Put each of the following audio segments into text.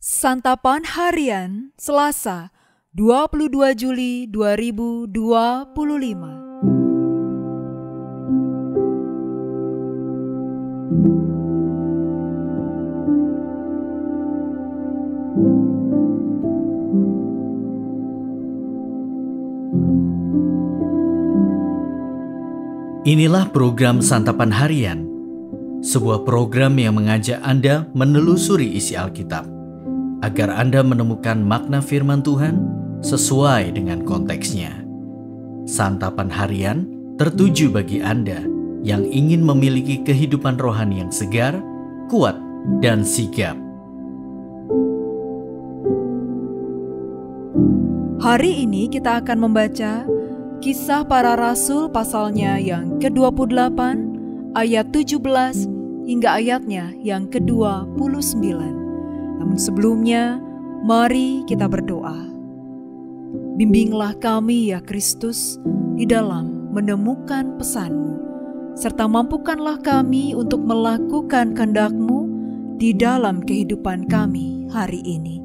Santapan Harian Selasa 22 Juli 2025. Inilah program Santapan Harian, sebuah program yang mengajak Anda menelusuri isi Alkitab, agar Anda menemukan makna firman Tuhan sesuai dengan konteksnya. Santapan Harian tertuju bagi Anda yang ingin memiliki kehidupan rohani yang segar, kuat, dan sigap. Hari ini kita akan membaca Kisah Para Rasul pasalnya yang ke-28, ayat 17 hingga ayatnya yang ke-29. Namun sebelumnya, mari kita berdoa. Bimbinglah kami ya Kristus di dalam menemukan pesan-Mu, serta mampukanlah kami untuk melakukan kehendak-Mu di dalam kehidupan kami hari ini.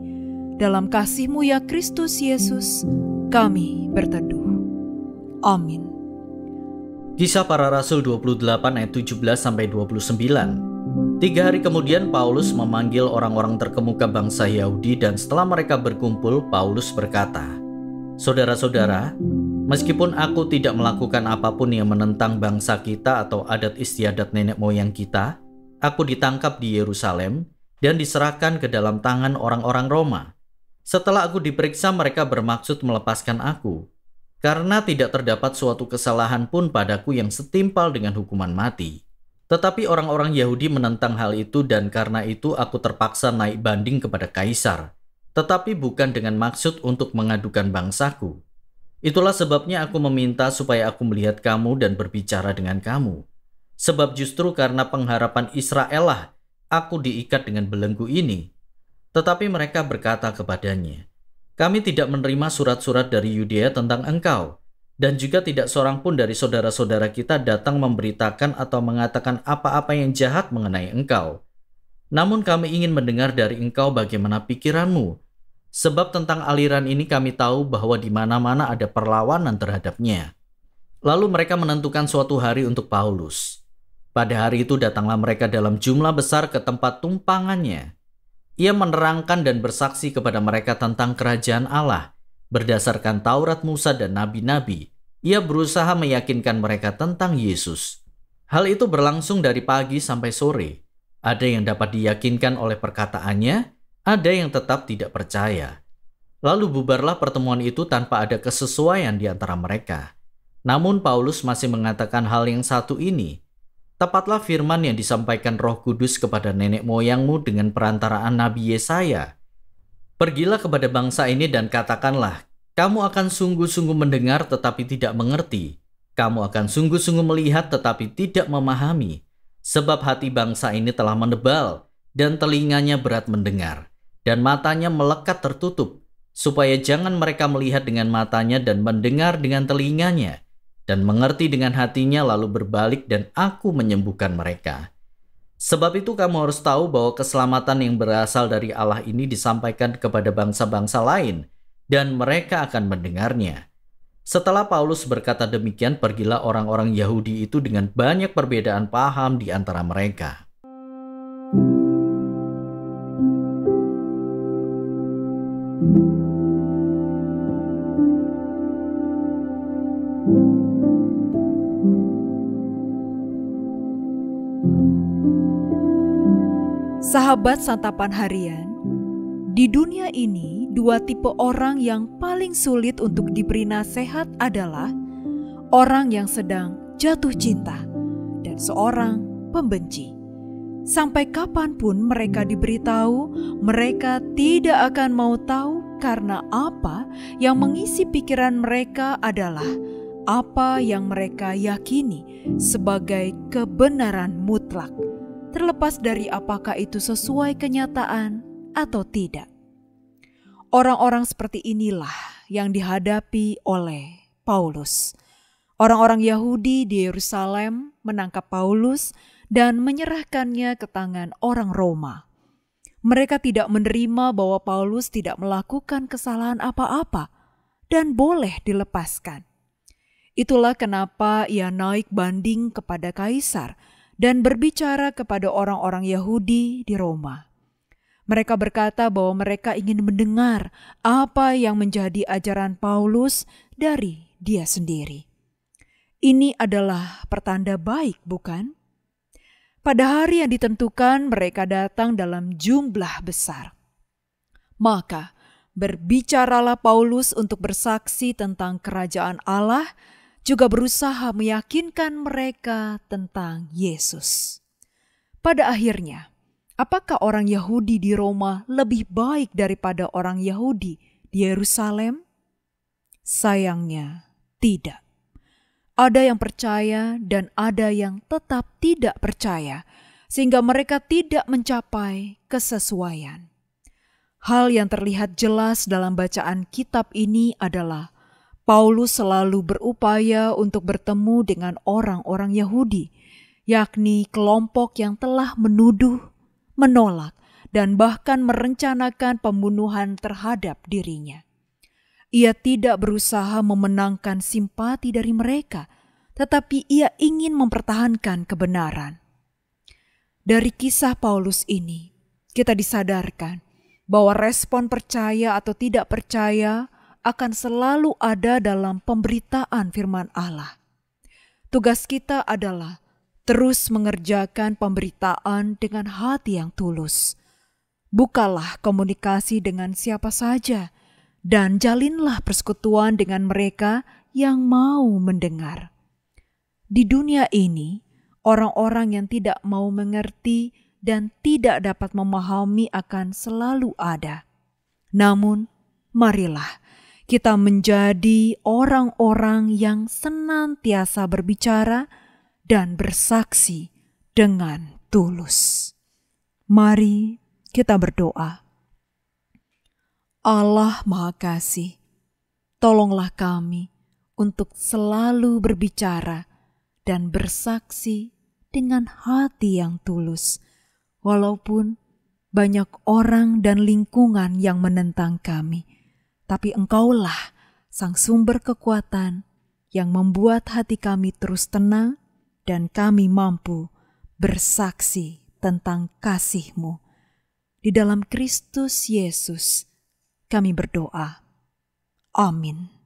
Dalam kasih-Mu ya Kristus Yesus, kami berteduh. Amin. Kisah Para Rasul 28 ayat 17-29. 3 hari kemudian Paulus memanggil orang-orang terkemuka bangsa Yahudi, dan setelah mereka berkumpul, Paulus berkata, "Saudara-saudara, meskipun aku tidak melakukan apapun yang menentang bangsa kita atau adat istiadat nenek moyang kita, aku ditangkap di Yerusalem dan diserahkan ke dalam tangan orang-orang Roma. Setelah aku diperiksa, mereka bermaksud melepaskan aku, karena tidak terdapat suatu kesalahan pun padaku yang setimpal dengan hukuman mati. Tetapi orang-orang Yahudi menentang hal itu, dan karena itu aku terpaksa naik banding kepada Kaisar, tetapi bukan dengan maksud untuk mengadukan bangsaku. Itulah sebabnya aku meminta supaya aku melihat kamu dan berbicara dengan kamu. Sebab justru karena pengharapan Israel lah aku diikat dengan belenggu ini." Tetapi mereka berkata kepadanya, "Kami tidak menerima surat-surat dari Yudea tentang engkau, dan juga tidak seorang pun dari saudara-saudara kita datang memberitakan atau mengatakan apa-apa yang jahat mengenai engkau. Namun kami ingin mendengar dari engkau bagaimana pikiranmu, sebab tentang aliran ini kami tahu bahwa di mana-mana ada perlawanan terhadapnya." Lalu mereka menentukan suatu hari untuk Paulus. Pada hari itu datanglah mereka dalam jumlah besar ke tempat tumpangannya. Ia menerangkan dan bersaksi kepada mereka tentang kerajaan Allah. Berdasarkan Taurat Musa dan Nabi-Nabi, ia berusaha meyakinkan mereka tentang Yesus. Hal itu berlangsung dari pagi sampai sore. Ada yang dapat diyakinkan oleh perkataannya, ada yang tetap tidak percaya. Lalu bubarlah pertemuan itu tanpa ada kesesuaian di antara mereka. Namun Paulus masih mengatakan hal yang satu ini, "Tepatlah firman yang disampaikan Roh Kudus kepada nenek moyangmu dengan perantaraan Nabi Yesaya. Pergilah kepada bangsa ini dan katakanlah, kamu akan sungguh-sungguh mendengar tetapi tidak mengerti. Kamu akan sungguh-sungguh melihat tetapi tidak memahami. Sebab hati bangsa ini telah menebal dan telinganya berat mendengar, dan matanya melekat tertutup, supaya jangan mereka melihat dengan matanya dan mendengar dengan telinganya, dan mengerti dengan hatinya lalu berbalik dan aku menyembuhkan mereka. Sebab itu kamu harus tahu bahwa keselamatan yang berasal dari Allah ini disampaikan kepada bangsa-bangsa lain, dan mereka akan mendengarnya." Setelah Paulus berkata demikian, pergilah orang-orang Yahudi itu dengan banyak perbedaan paham di antara mereka. Sahabat Santapan Harian, di dunia ini dua tipe orang yang paling sulit untuk diberi nasihat adalah orang yang sedang jatuh cinta dan seorang pembenci. Sampai kapanpun mereka diberitahu, mereka tidak akan mau tahu, karena apa yang mengisi pikiran mereka adalah apa yang mereka yakini sebagai kebenaran mutlak, terlepas dari apakah itu sesuai kenyataan atau tidak. Orang-orang seperti inilah yang dihadapi oleh Paulus. Orang-orang Yahudi di Yerusalem menangkap Paulus dan menyerahkannya ke tangan orang Roma. Mereka tidak menerima bahwa Paulus tidak melakukan kesalahan apa-apa dan boleh dilepaskan. Itulah kenapa ia naik banding kepada kaisar dan berbicara kepada orang-orang Yahudi di Roma. Mereka berkata bahwa mereka ingin mendengar apa yang menjadi ajaran Paulus dari dia sendiri. Ini adalah pertanda baik, bukan? Pada hari yang ditentukan, mereka datang dalam jumlah besar. Maka berbicaralah Paulus untuk bersaksi tentang kerajaan Allah, juga berusaha meyakinkan mereka tentang Yesus. Pada akhirnya, apakah orang Yahudi di Roma lebih baik daripada orang Yahudi di Yerusalem? Sayangnya, tidak. Ada yang percaya dan ada yang tetap tidak percaya, sehingga mereka tidak mencapai kesesuaian. Hal yang terlihat jelas dalam bacaan kitab ini adalah Paulus selalu berupaya untuk bertemu dengan orang-orang Yahudi, yakni kelompok yang telah menuduh, menolak, dan bahkan merencanakan pembunuhan terhadap dirinya. Ia tidak berusaha memenangkan simpati dari mereka, tetapi ia ingin mempertahankan kebenaran. Dari kisah Paulus ini, kita disadarkan bahwa respon percaya atau tidak percaya akan selalu ada dalam pemberitaan firman Allah. Tugas kita adalah terus mengerjakan pemberitaan dengan hati yang tulus. Bukalah komunikasi dengan siapa saja, dan jalinlah persekutuan dengan mereka yang mau mendengar. Di dunia ini, orang-orang yang tidak mau mengerti dan tidak dapat memahami akan selalu ada. Namun, marilah kita menjadi orang-orang yang senantiasa berbicara dan bersaksi dengan tulus. Mari kita berdoa. Allah Maha Kasih, tolonglah kami untuk selalu berbicara dan bersaksi dengan hati yang tulus, walaupun banyak orang dan lingkungan yang menentang kami. Tapi Engkaulah sang sumber kekuatan yang membuat hati kami terus tenang dan kami mampu bersaksi tentang kasih-Mu. Di dalam Kristus Yesus, kami berdoa. Amin.